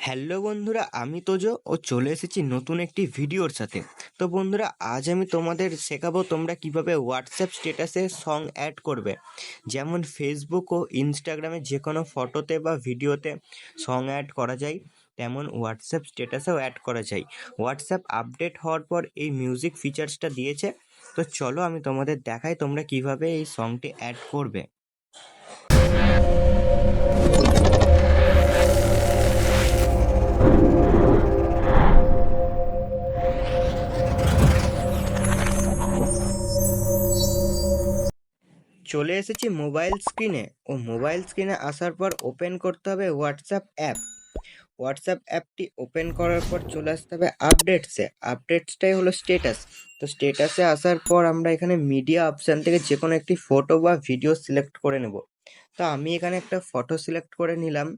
Hello বন্ধুরা, আমি তোজো ও চলে এসেছি নতুন একটি ভিডিওর সাথে। তো বন্ধুরা, আজ আমি তোমাদের শেখাবো তোমরা কিভাবে হোয়াটসঅ্যাপ স্ট্যাটাসে সং অ্যাড করবে। যেমন ফেসবুক ও ইনস্টাগ্রামে যে কোনো ফটোতে বা ভিডিওতে সং অ্যাড করা যায়, তেমন হোয়াটসঅ্যাপ স্ট্যাটাসেও অ্যাড করা যায়। হোয়াটসঅ্যাপ আপডেট হওয়ার পর এই মিউজিক ফিচার্সটা দিয়েছে। তো চলো আমি তোমাদের দেখাই তোমরা কিভাবে এই সংটি অ্যাড করবে। চলে এসেছি মোবাইল স্ক্রিনে। মোবাইল স্ক্রিনে আসার পর ওপেন করতে হবে হোয়াটসঅ্যাপ অ্যাপ। হোয়াটসঅ্যাপ অ্যাপটি ওপেন করার পর চলে আসতে হবে আপডেটসে। আপডেটসটাই হলো স্টেটাস। তো স্টেটাসে আসার পর আমরা এখানে মিডিয়া অপশান থেকে যে কোনো একটি ফটো বা ভিডিও সিলেক্ট করে নেব। তো আমি এখানে একটা ফটো সিলেক্ট করে নিলাম।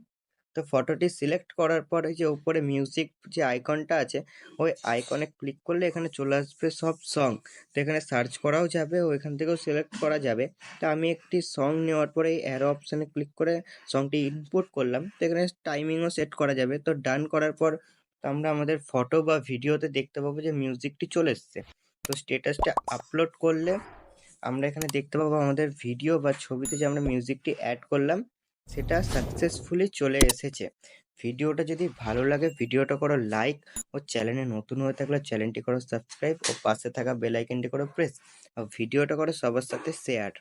তো ফটোটি সিলেক্ট করার পর এই যে উপরে মিউজিক যে আইকনটা আছে, ওই আইকনে ক্লিক করলে এখানে চলে আসবে সব সং। তো এখানে সার্চ করাও যাবে ও এখান থেকেও সিলেক্ট করা যাবে। তো আমি একটি সং নেওয়ার পরে এই অ্যারো অপশানে ক্লিক করে সংটি ইনপুট করলাম। তো এখানে টাইমিংও সেট করা যাবে। তো ডান করার পর আমরা আমাদের ফটো বা ভিডিওতে দেখতে পাবো যে মিউজিকটি চলে এসছে। তো স্টেটাসটা আপলোড করলে আমরা এখানে দেখতে পাবো আমাদের ভিডিও বা ছবিতে যে আমরা মিউজিকটি অ্যাড করলাম সেটা সাকসেসফুলি চলে এসেছে। ভিডিওটা যদি ভালো লাগে ভিডিওটা করো লাইক, ও চ্যানেলে নতুন হয়ে থাকলে চ্যানেলটি করো সাবস্ক্রাইব, ও পাশে থাকা বেল আইকনটি করো প্রেস, আর ভিডিওটা করো সবার সাথে শেয়ার।